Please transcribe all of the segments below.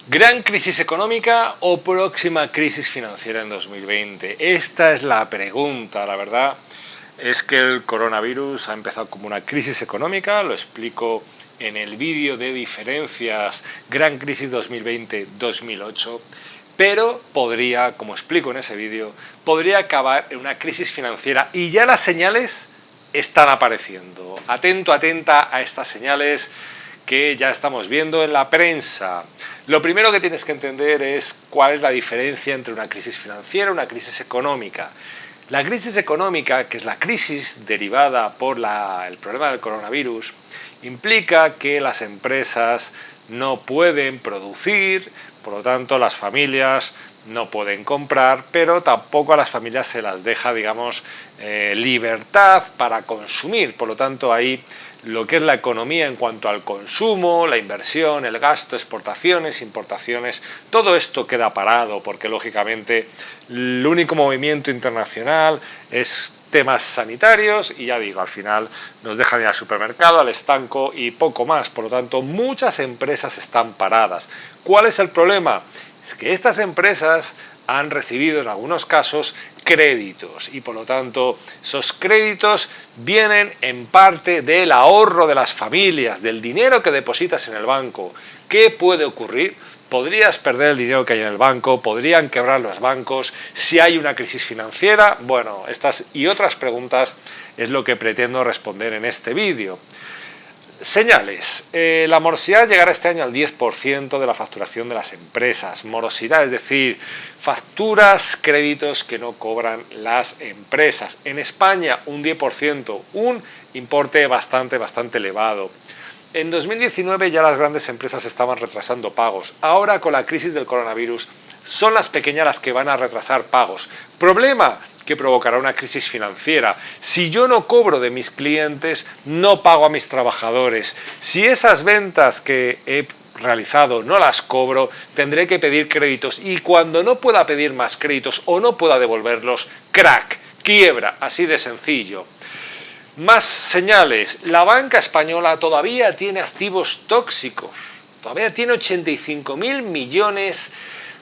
¿Gran crisis económica o próxima crisis financiera en 2020? Esta es la pregunta, la verdad. Es que el coronavirus ha empezado como una crisis económica, lo explico en el vídeo de diferencias Gran Crisis 2020-2008, pero podría, como explico en ese vídeo, podría acabar en una crisis financiera y ya las señales están apareciendo. Atento, atenta a estas señales que ya estamos viendo en la prensa. Lo primero que tienes que entender es cuál es la diferencia entre una crisis financiera y una crisis económica. La crisis económica, que es la crisis derivada por el problema del coronavirus, implica que las empresas no pueden producir, por lo tanto las familias no pueden comprar, pero tampoco a las familias se las deja, digamos, libertad para consumir. Por lo tanto, ahí lo que es la economía en cuanto al consumo, la inversión, el gasto, exportaciones, importaciones, todo esto queda parado porque lógicamente el único movimiento internacional es temas sanitarios y ya digo, al final nos dejan ir al supermercado, al estanco y poco más. Por lo tanto, muchas empresas están paradas. ¿Cuál es el problema? Es que estas empresas han recibido en algunos casos créditos y por lo tanto esos créditos vienen en parte del ahorro de las familias, del dinero que depositas en el banco. ¿Qué puede ocurrir? Podrías perder el dinero que hay en el banco, podrían quebrar los bancos, si hay una crisis financiera. Bueno, estas y otras preguntas es lo que pretendo responder en este vídeo. Señales. La morosidad llegará este año al 10% de la facturación de las empresas. Morosidad, es decir, facturas, créditos que no cobran las empresas. En España, un 10%, un importe bastante elevado. En 2019 ya las grandes empresas estaban retrasando pagos. Ahora, con la crisis del coronavirus, son las pequeñas las que van a retrasar pagos. ¿Problema? Que provocará una crisis financiera. Si yo no cobro de mis clientes, no pago a mis trabajadores. Si esas ventas que he realizado no las cobro, tendré que pedir créditos y cuando no pueda pedir más créditos o no pueda devolverlos, crack, quiebra, así de sencillo. Más señales. La banca española todavía tiene activos tóxicos. Todavía tiene 85.000 millones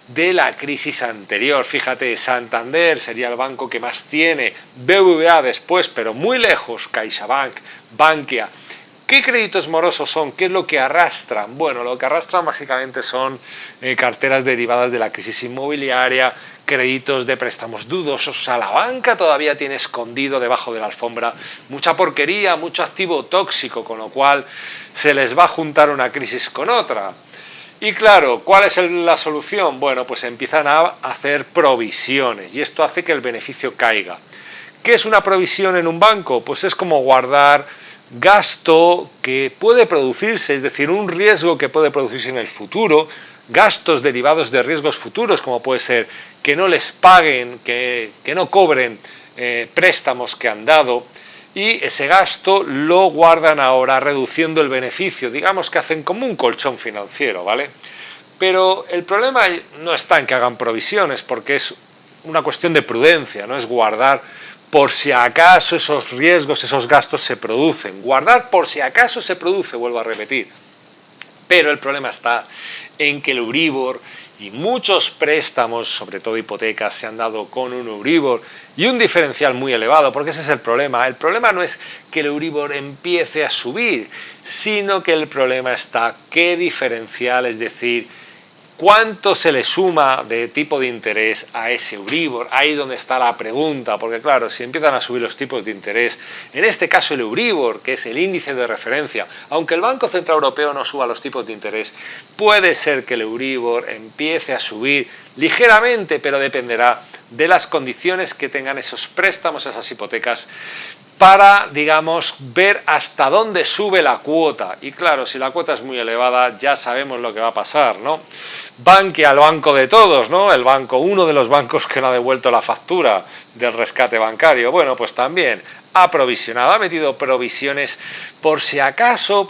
de la crisis anterior. Fíjate, Santander sería el banco que más tiene, BBVA después, pero muy lejos, CaixaBank, Bankia. ¿Qué créditos morosos son? ¿Qué es lo que arrastran? Bueno, lo que arrastran básicamente son carteras derivadas de la crisis inmobiliaria, créditos de préstamos dudosos. O sea, la banca todavía tiene escondido debajo de la alfombra mucha porquería, mucho activo tóxico, con lo cual se les va a juntar una crisis con otra. Y claro, ¿cuál es la solución? Bueno, pues empiezan a hacer provisiones y esto hace que el beneficio caiga. ¿Qué es una provisión en un banco? Pues es como guardar gasto que puede producirse, es decir, un riesgo que puede producirse en el futuro, gastos derivados de riesgos futuros, como puede ser que no les paguen, que no cobren préstamos que han dado, y ese gasto lo guardan ahora reduciendo el beneficio, digamos que hacen como un colchón financiero, ¿vale? Pero el problema no está en que hagan provisiones, porque es una cuestión de prudencia, no es guardar por si acaso esos riesgos, esos gastos se producen. Guardar por si acaso se produce, vuelvo a repetir. Pero el problema está en que el Euribor y muchos préstamos, sobre todo hipotecas, se han dado con un Euribor y un diferencial muy elevado, porque ese es el problema. El problema no es que el Euribor empiece a subir, sino que el problema está qué diferencial, es decir, ¿cuánto se le suma de tipo de interés a ese Euribor? Ahí es donde está la pregunta, porque claro, si empiezan a subir los tipos de interés, en este caso el Euribor, que es el índice de referencia, aunque el Banco Central Europeo no suba los tipos de interés, puede ser que el Euribor empiece a subir ligeramente, pero dependerá de las condiciones que tengan esos préstamos, esas hipotecas, para, digamos, ver hasta dónde sube la cuota. Y claro, si la cuota es muy elevada, ya sabemos lo que va a pasar, ¿no? Bankia, el banco de todos, ¿no? El banco, uno de los bancos que no ha devuelto la factura del rescate bancario. Bueno, pues también ha provisionado, ha metido provisiones por si acaso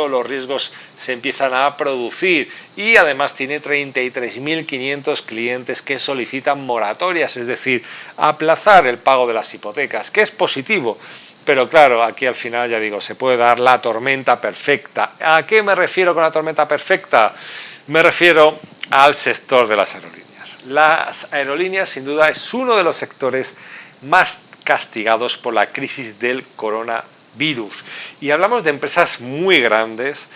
los riesgos se empiezan a producir y además tiene 33.500 clientes que solicitan moratorias, es decir, aplazar el pago de las hipotecas, que es positivo. Pero claro, aquí al final, ya digo, se puede dar la tormenta perfecta. ¿A qué me refiero con la tormenta perfecta? Me refiero al sector de las aerolíneas. Las aerolíneas, sin duda, es uno de los sectores más castigados por la crisis del coronavirus. Y hablamos de empresas muy grandes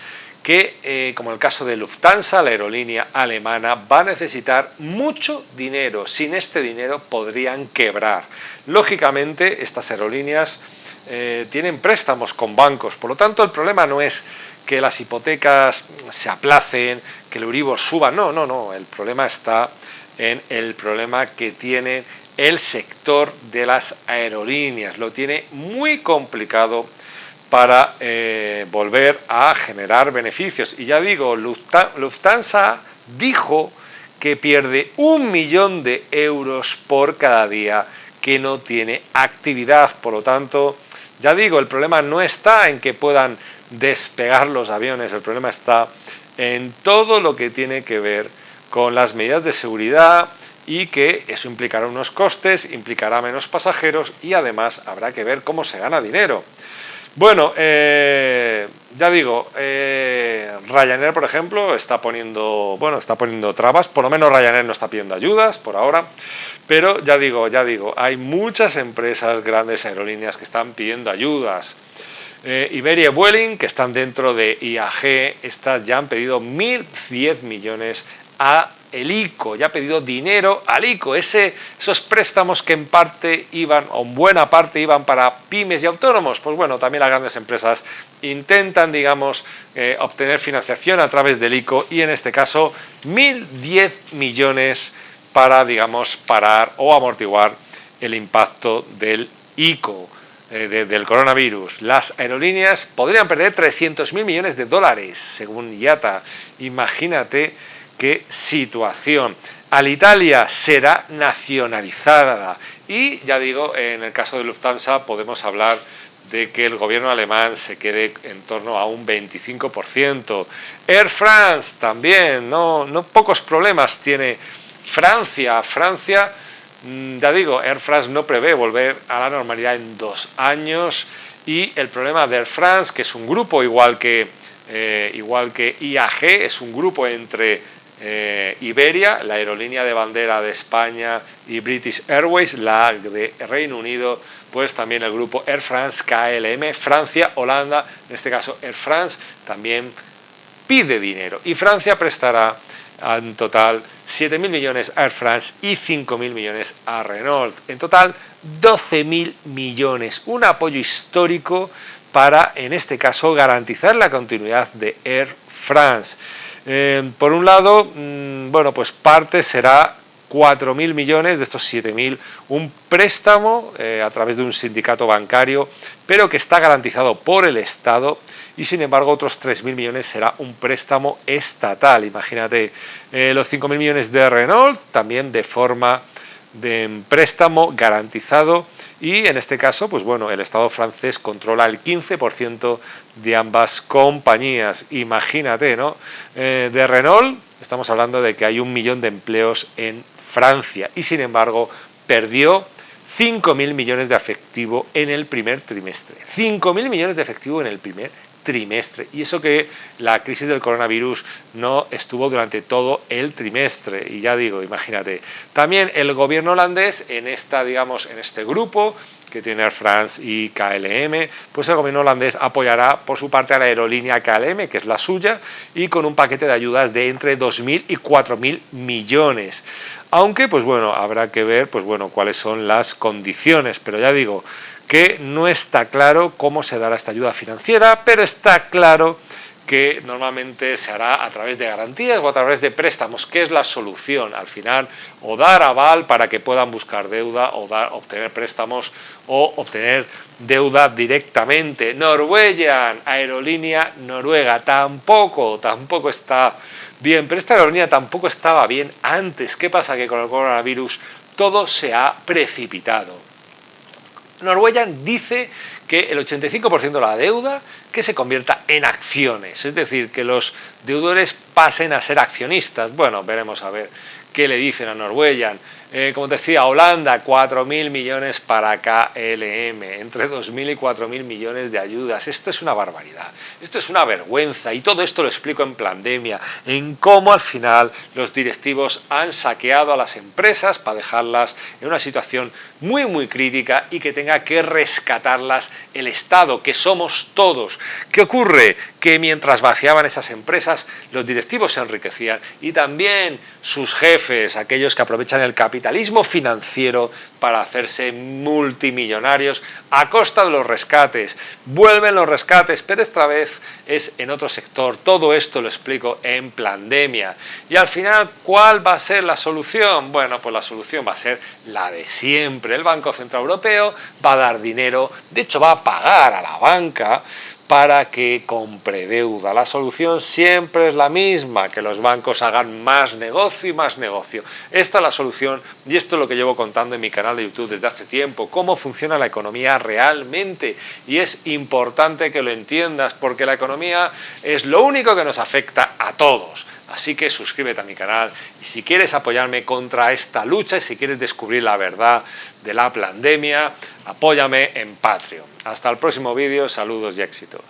que, como en el caso de Lufthansa, la aerolínea alemana, va a necesitar mucho dinero. Sin este dinero podrían quebrar. Lógicamente, estas aerolíneas tienen préstamos con bancos, por lo tanto el problema no es que las hipotecas se aplacen, que el Euribor suba, no, el problema está en el problema que tiene el sector de las aerolíneas. Lo tiene muy complicado para volver a generar beneficios. Y ya digo, Lufthansa dijo que pierde 1 millón de euros por cada día que no tiene actividad. Por lo tanto, ya digo, el problema no está en que puedan despegar los aviones, el problema está en todo lo que tiene que ver con las medidas de seguridad y que eso implicará unos costes, implicará menos pasajeros y además habrá que ver cómo se gana dinero. Bueno, ya digo, Ryanair, por ejemplo, está poniendo trabas, por lo menos Ryanair no está pidiendo ayudas por ahora, pero ya digo, hay muchas empresas, grandes aerolíneas que están pidiendo ayudas. Iberia y Vueling, que están dentro de IAG, estas ya han pedido 1.010 millones a el ICO, ya ha pedido dinero al ICO, esos préstamos que en parte iban, o en buena parte iban para pymes y autónomos. Pues bueno, también las grandes empresas intentan, digamos, obtener financiación a través del ICO y en este caso 1.010 millones para, digamos, parar o amortiguar el impacto del ICO. Del coronavirus. Las aerolíneas podrían perder 300.000 millones de dólares, según IATA. Imagínate qué situación. Alitalia será nacionalizada y, ya digo, en el caso de Lufthansa podemos hablar de que el gobierno alemán se quede en torno a un 25%. Air France también, no pocos problemas tiene Francia, ya digo, Air France no prevé volver a la normalidad en 2 años y el problema de Air France, que es un grupo igual que IAG, es un grupo entre Iberia, la aerolínea de bandera de España, y British Airways, la de Reino Unido, pues también el grupo Air France KLM, Francia, Holanda, en este caso Air France, también pide dinero y Francia prestará en total 7.000 millones a Air France y 5.000 millones a Renault. En total, 12.000 millones. Un apoyo histórico para, en este caso, garantizar la continuidad de Air France. Por un lado, bueno, pues parte será 4.000 millones de estos 7.000, un préstamo a través de un sindicato bancario, pero que está garantizado por el Estado, y sin embargo otros 3.000 millones será un préstamo estatal. Imagínate, los 5.000 millones de Renault también de forma de préstamo garantizado, y en este caso, pues bueno, el Estado francés controla el 15% de ambas compañías. Imagínate, ¿no? De Renault estamos hablando de que hay 1 millón de empleos en Francia y sin embargo perdió 5.000 millones de efectivo en el primer trimestre. 5.000 millones de efectivo en el primer trimestre. Y eso que la crisis del coronavirus no estuvo durante todo el trimestre. Y ya digo, imagínate. También el gobierno holandés en este grupo que tiene Air France y KLM, pues el gobierno holandés apoyará por su parte a la aerolínea KLM, que es la suya, y con un paquete de ayudas de entre 2.000 y 4.000 millones. Aunque, pues bueno, habrá que ver, pues bueno, cuáles son las condiciones, pero ya digo que no está claro cómo se dará esta ayuda financiera, pero está claro que normalmente se hará a través de garantías o a través de préstamos, que es la solución al final, o dar aval para que puedan buscar deuda, o obtener préstamos, o obtener deuda directamente. Norwegian, aerolínea noruega, tampoco está bien, pero esta aerolínea tampoco estaba bien antes. ¿Qué pasa? Que con el coronavirus todo se ha precipitado. Norwegian dice que el 85% de la deuda que se convierta en acciones, es decir, que los deudores pasen a ser accionistas. Bueno, veremos a ver qué le dicen a Norwegian. Como decía, Holanda, 4.000 millones para KLM, entre 2.000 y 4.000 millones de ayudas. Esto es una barbaridad, esto es una vergüenza, y todo esto lo explico en Plandemia, en cómo al final los directivos han saqueado a las empresas para dejarlas en una situación muy crítica y que tenga que rescatarlas el Estado, que somos todos. ¿Qué ocurre? Que mientras vaciaban esas empresas, los directivos se enriquecían y también sus jefes, aquellos que aprovechan el capitalismo financiero para hacerse multimillonarios a costa de los rescates. Vuelven los rescates, pero esta vez es en otro sector. Todo esto lo explico en Plandemia. Y al final, ¿cuál va a ser la solución? Bueno, pues la solución va a ser la de siempre. El Banco Central Europeo va a dar dinero, de hecho va a pagar a la banca para que compre deuda. La solución siempre es la misma, que los bancos hagan más negocio y más negocio. Esta es la solución y esto es lo que llevo contando en mi canal de YouTube desde hace tiempo, cómo funciona la economía realmente, y es importante que lo entiendas porque la economía es lo único que nos afecta a todos. Así que suscríbete a mi canal y si quieres apoyarme contra esta lucha y si quieres descubrir la verdad de la pandemia, apóyame en Patreon. Hasta el próximo vídeo, saludos y éxitos.